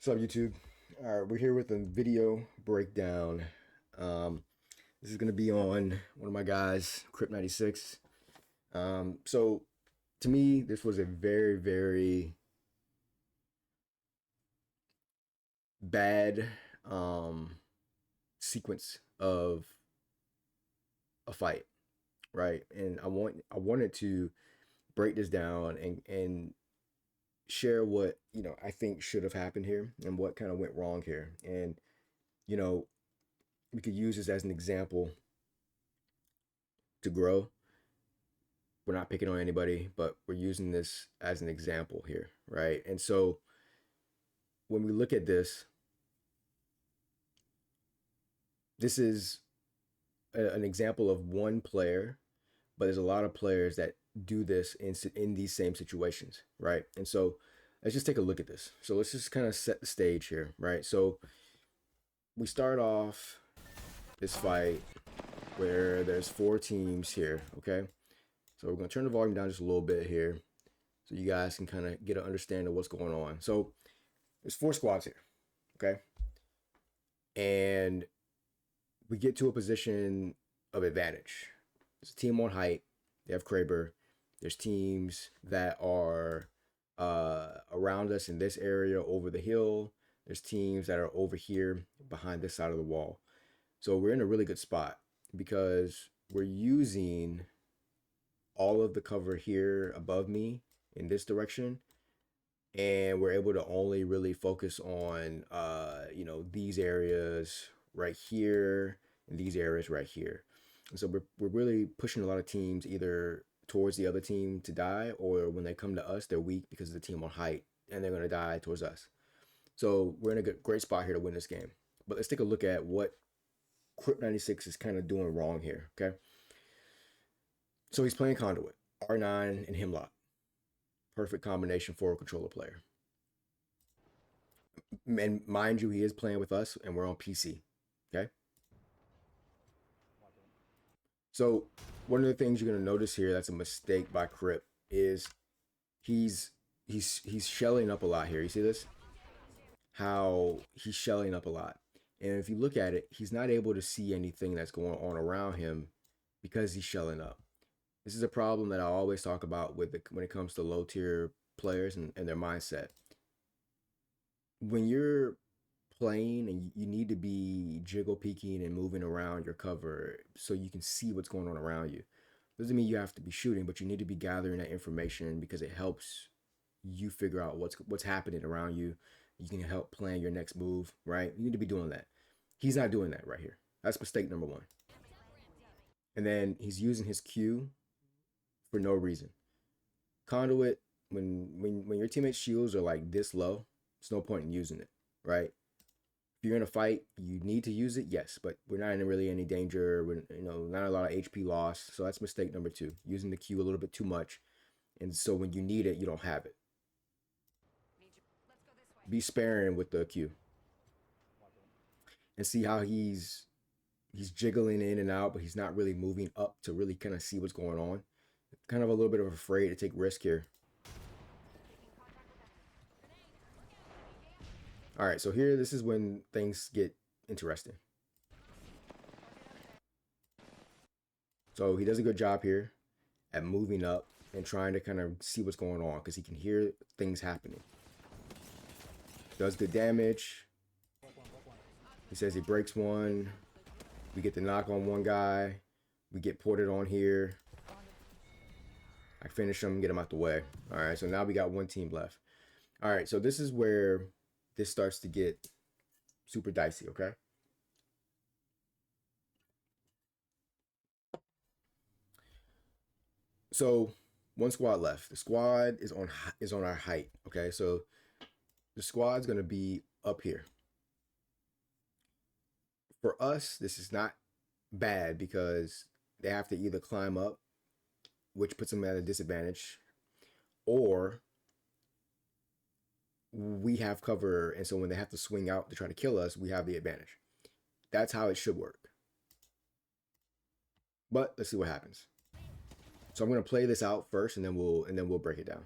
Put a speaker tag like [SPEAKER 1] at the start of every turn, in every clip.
[SPEAKER 1] What's up, YouTube? All right, we're here with a video breakdown. This is going to be on one of my guys, KisProdigy. So, to me, this was a very, very bad sequence of a fight, right? And I wanted to break this down and share what I think should have happened here and what kind of went wrong here. And you know, we could use this as an example to grow. We're not picking on anybody, but we're using this as an example here, right? And so when we look at this, this is an example of one player, but there's a lot of players that do this in these same situations, right? And so let's just take a look at this. So let's just kind of set the stage here, right? So we start off this fight where there's four teams here, okay? So we're going to turn the volume down just a little bit here so you guys can kind of get an understanding of what's going on. So there's four squads here, okay? And we get to a position of advantage. There's a team on height. They have Kraber. There's teams that are around us in this area over the hill. There's teams that are over here behind this side of the wall. So we're in a really good spot because we're using all of the cover here above me in this direction, and we're able to only really focus on these areas right here and these areas right here. And so we're really pushing a lot of teams either towards the other team to die, or when they come to us, they're weak because of the team on height and they're going to die towards us. So we're in a great spot here to win this game. But let's take a look at what KisProdigy is kind of doing wrong here, okay? So he's playing Conduit, R9 and Hemlock. Perfect combination for a controller player. And mind you, he is playing with us and we're on PC, okay? So one of the things you're going to notice here that's a mistake by Crip is he's shelling up a lot here. You see this? How he's shelling up a lot. And if you look at it, he's not able to see anything that's going on around him because he's shelling up. This is a problem that I always talk about when it comes to low tier players and their mindset. When you're playing and you need to be jiggle peeking and moving around your cover so you can see what's going on around you. Doesn't mean you have to be shooting, but you need to be gathering that information because it helps you figure out what's happening around you. You can help plan your next move, right? You need to be doing that. He's not doing that right here. That's mistake number one. And then he's using his Q for no reason. Conduit, when your teammate's shields are like this low, there's no point in using it, right? If you're in a fight, you need to use it, yes, but we're not in really any danger. We're not a lot of HP loss, so that's mistake number two. Using the Q a little bit too much, and so when you need it, you don't have it. Be sparing with the Q, and see how he's jiggling in and out, but he's not really moving up to really kind of see what's going on. Kind of a little bit of afraid to take risk here. All right, so here, this is when things get interesting. So he does a good job here at moving up and trying to kind of see what's going on because he can hear things happening. Does good damage. He says he breaks one. We get the knock on one guy. We get ported on here. I finish him, get him out the way. All right, so now we got one team left. All right, so this is where this starts to get super dicey, okay? So one squad left. The squad is on our height, okay? So the squad's gonna be up here. For us, this is not bad because they have to either climb up, which puts them at a disadvantage, or we have cover, and so when they have to swing out to try to kill us, we have the advantage. That's how it should work. But let's see what happens. So I'm gonna play this out first, and then we'll break it down.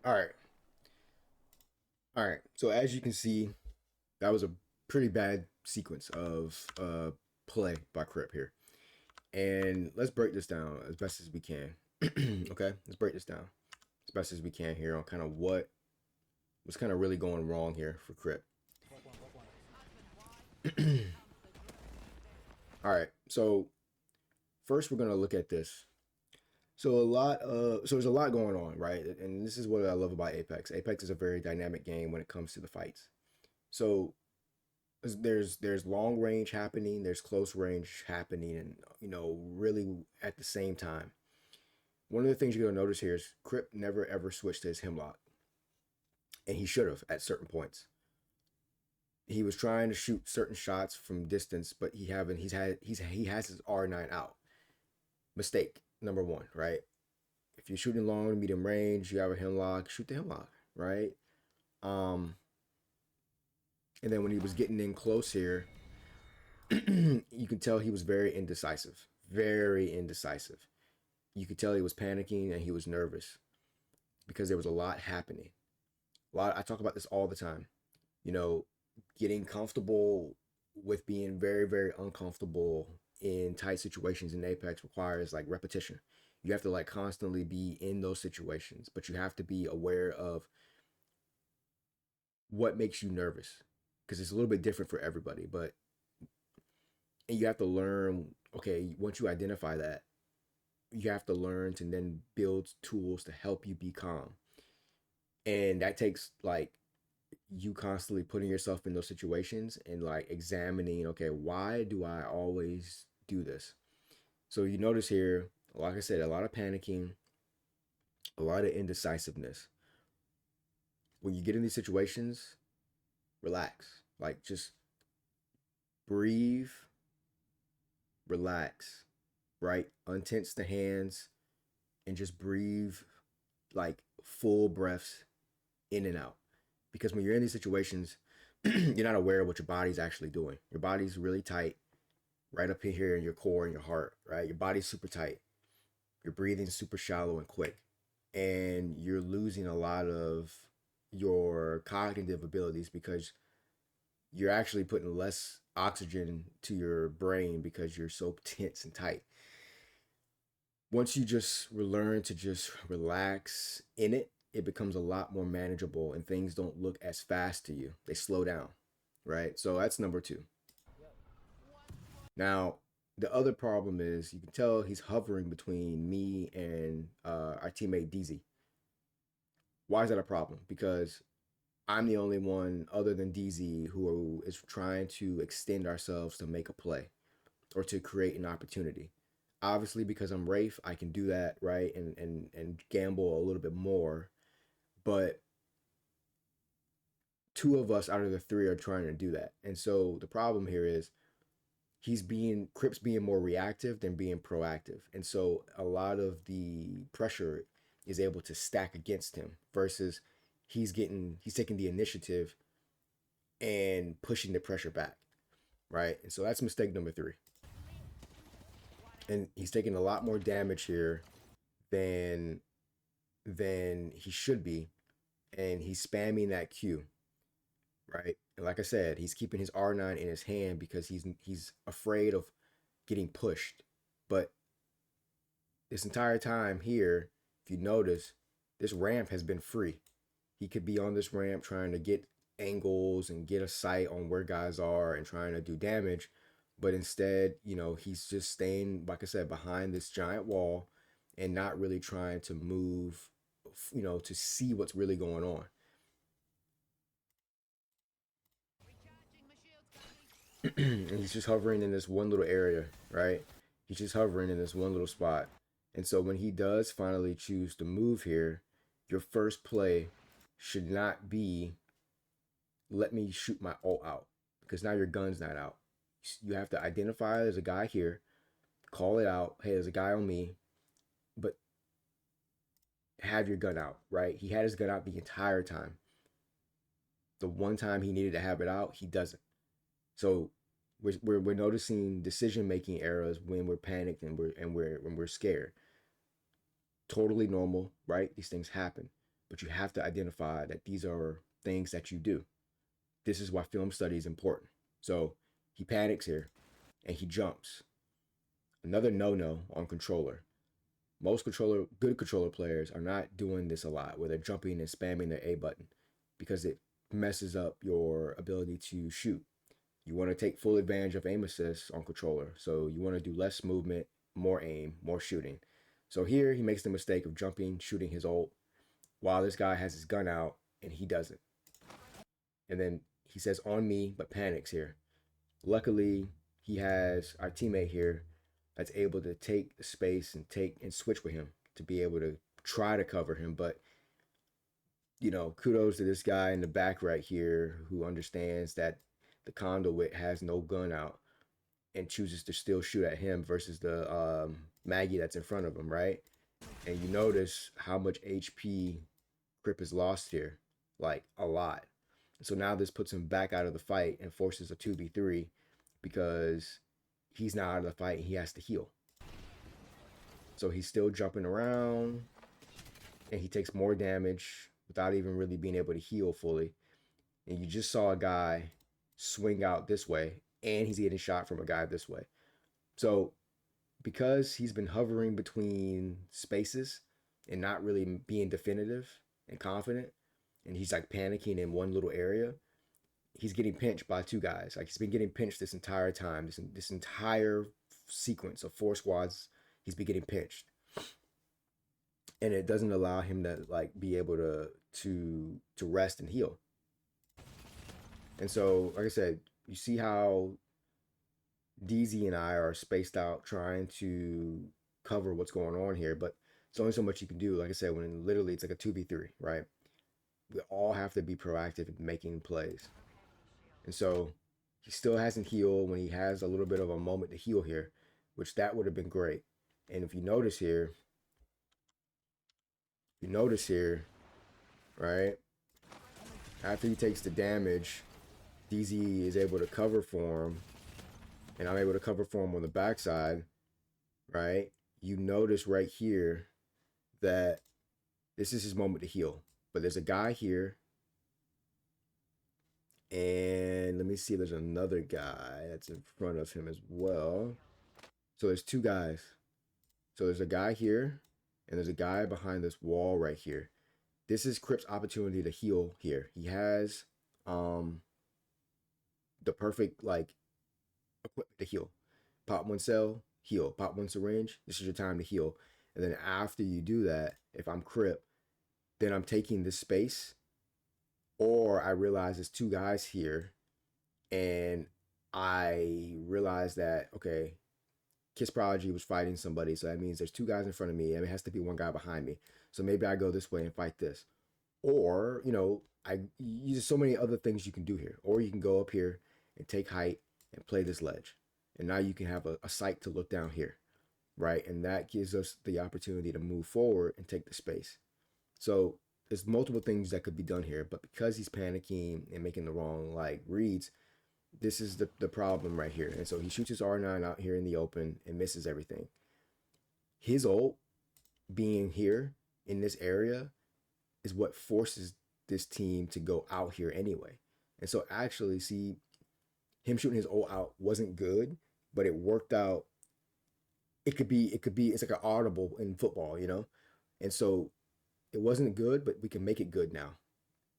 [SPEAKER 1] All right. All right. So as you can see, that was a pretty bad sequence of play by Crip here. And let's break this down as best as we can. Okay, let's break this down as best as we can here on kind of what's kind of really going wrong here for Crip. All right, so first we're gonna look at this. So there's a lot going on, right? And this is what I love about Apex. Apex is a very dynamic game when it comes to the fights. So there's long range happening, there's close range happening, and really at the same time. One of the things you're gonna notice here is Crip never ever switched to his hemlock, and he should have at certain points. He was trying to shoot certain shots from distance, but he has his R9 out. Mistake number one, right? If you're shooting long, medium range, you have a hemlock, shoot the hemlock, right? Um, and then when he was getting in close here, you could tell he was very indecisive, very indecisive. You could tell he was panicking and he was nervous because there was a lot happening. I talk about this all the time. You know, getting comfortable with being very, very uncomfortable in tight situations in Apex requires like repetition. You have to like constantly be in those situations, but you have to be aware of what makes you nervous because it's a little bit different for everybody. But and you have to learn, okay, once you identify that, you have to learn to then build tools to help you be calm. And that takes like you constantly putting yourself in those situations and like examining, okay, why do I always do this? So you notice here, like I said, a lot of panicking, a lot of indecisiveness. When you get in these situations, relax. Like just breathe, relax, right? Untense the hands and just breathe like full breaths in and out. Because when you're in these situations, you're not aware of what your body's actually doing. Your body's really tight, right up here in your core and your heart, right? Your body's super tight. You're breathing super shallow and quick. And you're losing a lot of your cognitive abilities because you're actually putting less oxygen to your brain because you're so tense and tight. Once you just learn to just relax in it, it becomes a lot more manageable and things don't look as fast to you. They slow down, right? So that's number two. Now, the other problem is you can tell he's hovering between me and our teammate DZ. Why is that a problem? Because I'm the only one other than DZ who is trying to extend ourselves to make a play or to create an opportunity. Obviously, because I'm Rafe, I can do that, right? And gamble a little bit more. But two of us out of the three are trying to do that. And so the problem here is Crip's being more reactive than being proactive. And so a lot of the pressure is able to stack against him versus he's taking the initiative and pushing the pressure back, right? And so that's mistake number three. And he's taking a lot more damage here than he should be, and he's spamming that Q, right? And like I said, he's keeping his R9 in his hand because he's afraid of getting pushed. But this entire time here, if you notice, this ramp has been free. He could be on this ramp trying to get angles and get a sight on where guys are and trying to do damage. But instead, he's just staying, like I said, behind this giant wall and not really trying to move, to see what's really going on. And he's just hovering in this one little area, right? He's just hovering in this one little spot. And so when he does finally choose to move here, your first play should not be let me shoot my ult out because now your gun's not out. You have to identify there's a guy here, call it out. Hey, there's a guy on me, but have your gun out, right? He had his gun out the entire time. The one time he needed to have it out, he doesn't. So we're noticing decision making errors when we're panicked and when we're scared. Totally normal, right? These things happen. but you have to identify that these are things that you do. This is why film study is important. So he panics here and he jumps. Another no-no on controller. Most good controller players are not doing this a lot, where they're jumping and spamming their A button, because it messes up your ability to shoot. You want to take full advantage of aim assist on controller, so you want to do less movement, more aim, more shooting. So here he makes the mistake of jumping, shooting his ult, while this guy has his gun out and he doesn't. And then he says on me, but panics here. Luckily, he has our teammate here that's able to take the space and take and switch with him to be able to try to cover him. But kudos to this guy in the back right here who understands that the conduit has no gun out and chooses to still shoot at him versus the Maggie that's in front of him, right? And you notice how much HP Crip has lost here, like a lot. So now this puts him back out of the fight and forces a 2v3 because he's not out of the fight and he has to heal. So he's still jumping around and he takes more damage without even really being able to heal fully. And you just saw a guy swing out this way and he's getting shot from a guy this way. So because he's been hovering between spaces and not really being definitive and confident, and he's like panicking in one little area, he's getting pinched by two guys. Like he's been getting pinched this entire time. This entire sequence of 4 squads, he's been getting pinched, and it doesn't allow him to like be able to rest and heal. And so, like I said, you see how DZ and I are spaced out trying to cover what's going on here, but it's only so much you can do. Like I said, when literally it's like a 2v3, right? We all have to be proactive in making plays. And so he still hasn't healed when he has a little bit of a moment to heal here, which that would have been great. And if you notice here, right, after he takes the damage, DZ is able to cover for him, and I'm able to cover for him on the backside, right? You notice right here that this is his moment to heal. But there's a guy here, and let me see, there's another guy that's in front of him as well. So there's 2 guys. So there's a guy here, and there's a guy behind this wall right here. This is Crip's opportunity to heal here. He has the perfect like equipment to heal. Pop 1 cell, heal. Pop 1 syringe, this is your time to heal. And then after you do that, if I'm Crip, then I'm taking this space, or I realize there's 2 guys here, and I realize that, okay, KisProdigy was fighting somebody, so that means there's 2 guys in front of me, and it has to be 1 guy behind me. So maybe I go this way and fight this. Or, there's so many other things you can do here. Or you can go up here and take height and play this ledge. And now you can have a sight to look down here, right? And that gives us the opportunity to move forward and take the space. So there's multiple things that could be done here, but because he's panicking and making the wrong reads, this is the problem right here. And so he shoots his R9 out here in the open and misses everything. His ult being here in this area is what forces this team to go out here anyway. And so actually, see, him shooting his ult out wasn't good, but it worked out. It could be, it's like an audible in football, And so it wasn't good, but we can make it good now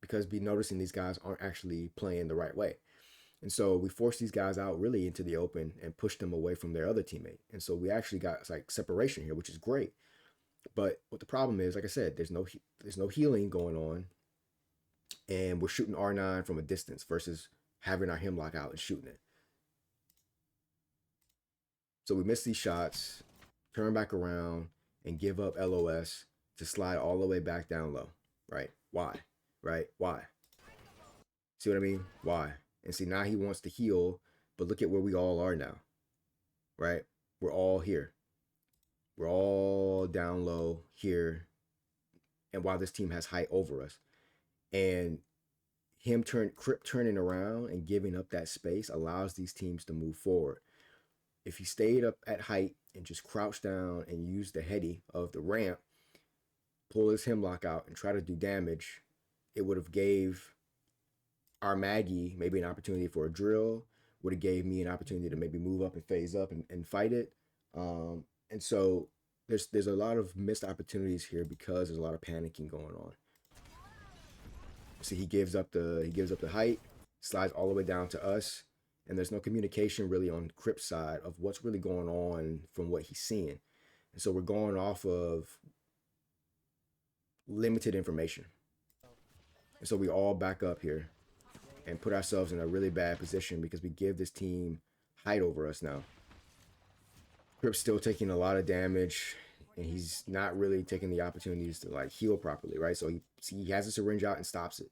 [SPEAKER 1] because we're noticing these guys aren't actually playing the right way. And so we forced these guys out really into the open and pushed them away from their other teammate. And so we actually got like separation here, which is great. But what the problem is, like I said, there's no healing going on, and we're shooting R9 from a distance versus having our hemlock out and shooting it. So we miss these shots, turn back around, and give up LOS to slide all the way back down low. Right? Why? Right? Why? See what I mean? Why? And see, now he wants to heal, but look at where we all are now. Right? We're all here. We're all down low here. And while this team has height over us. And him turning around and giving up that space allows these teams to move forward. If he stayed up at height and just crouched down and used the heady of the ramp, pull his hemlock out and try to do damage, it would have gave our Maggie maybe an opportunity for a drill, would have gave me an opportunity to maybe move up and phase up and fight it. And so there's a lot of missed opportunities here because there's a lot of panicking going on. See, he gives up the height, slides all the way down to us, and there's no communication really on Crip's side of what's really going on from what he's seeing. And so we're going off of limited information. And so we all back up here and put ourselves in a really bad position because we give this team height over us now. Crip's still taking a lot of damage, and he's not really taking the opportunities to like heal properly, right? So he has a syringe out and stops it.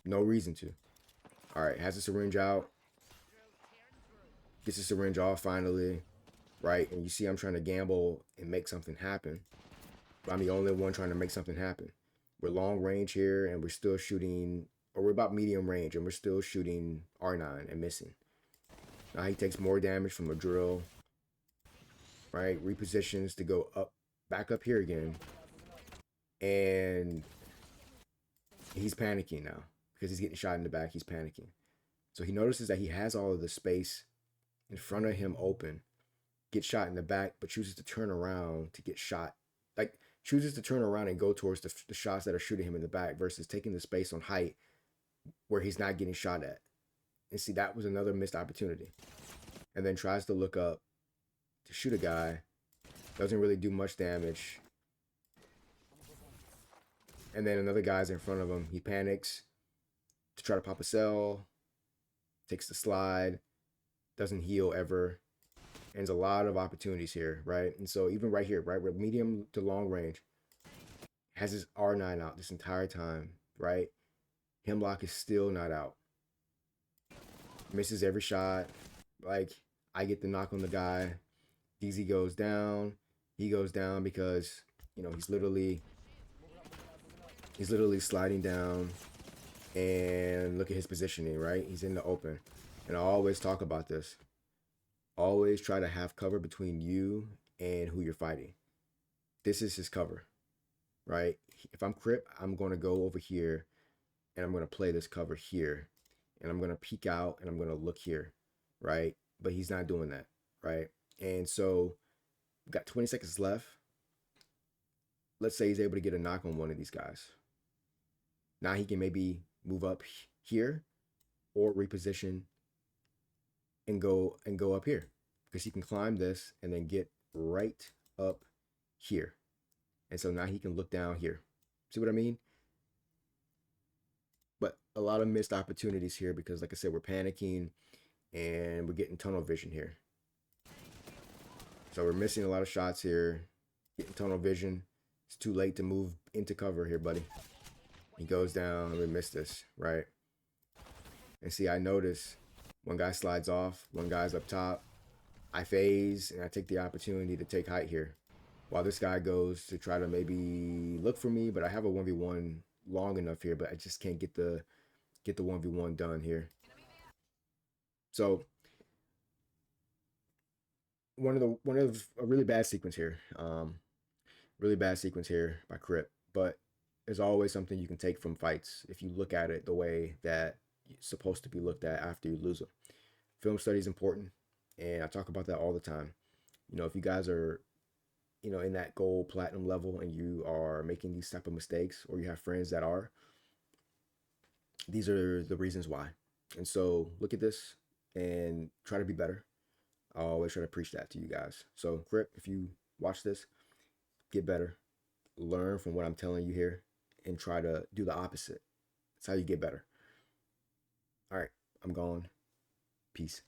[SPEAKER 1] No reason to. All right, has a syringe out. Gets the syringe off finally, right? And you see I'm trying to gamble and make something happen. But I'm the only one trying to make something happen. We're long range here, and we're still shooting, or we're about medium range, and we're still shooting R9 and missing. Now he takes more damage from a drill, right? Repositions to go up, back up here again. And he's panicking now because he's getting shot in the back. He's panicking. So he notices that he has all of the space in front of him open, gets shot in the back, but chooses to turn around to get shot. Like, chooses to turn around and go towards the shots that are shooting him in the back versus taking the space on height where he's not getting shot at. And see, that was another missed opportunity. And then tries to look up to shoot a guy. Doesn't really do much damage. And then another guy's in front of him. He panics to try to pop a cell. Takes the slide. Doesn't heal ever. And there's a lot of opportunities here, right? And so even right here, right? We're medium to long range. Has his R9 out this entire time, right? Hemlock is still not out. Misses every shot. Like, I get the knock on the guy. DZ goes down. He goes down because, you know, he's literally sliding down. And look at his positioning, right? He's in the open. And I always talk about this. Always try to have cover between you and who you're fighting. This is his cover, right? If I'm Crip, I'm going to go over here and I'm going to play this cover here. And I'm going to peek out and I'm going to look here, right? But he's not doing that, right? And so we've got 20 seconds left. Let's say he's able to get a knock on one of these guys. Now he can maybe move up here or reposition and go up here because he can climb this and then get right up here. And so now he can look down here. See what I mean? But a lot of missed opportunities here because, like I said, we're panicking and we're getting tunnel vision here. So we're missing a lot of shots here, getting tunnel vision. It's too late to move into cover here, buddy. He goes down and we miss this, right? And see, I notice one guy slides off, one guy's up top. I phase and I take the opportunity to take height here. While this guy goes to try to maybe look for me, but I have a 1v1 long enough here, but I just can't get the 1v1 done here. So one of a really bad sequence here. Really bad sequence here by Crip, but there's always something you can take from fights if you look at it the way that it's supposed to be looked at after you lose them. Film study is important, and I talk about that all the time. You know, if you guys are, you know, in that gold platinum level and you are making these type of mistakes, or you have friends that are, these are the reasons why. And so look at this and try to be better. I always try to preach that to you guys. So Crip, if you watch this, get better, learn from what I'm telling you here, and try to do the opposite. That's how you get better. All right, I'm gone. Peace.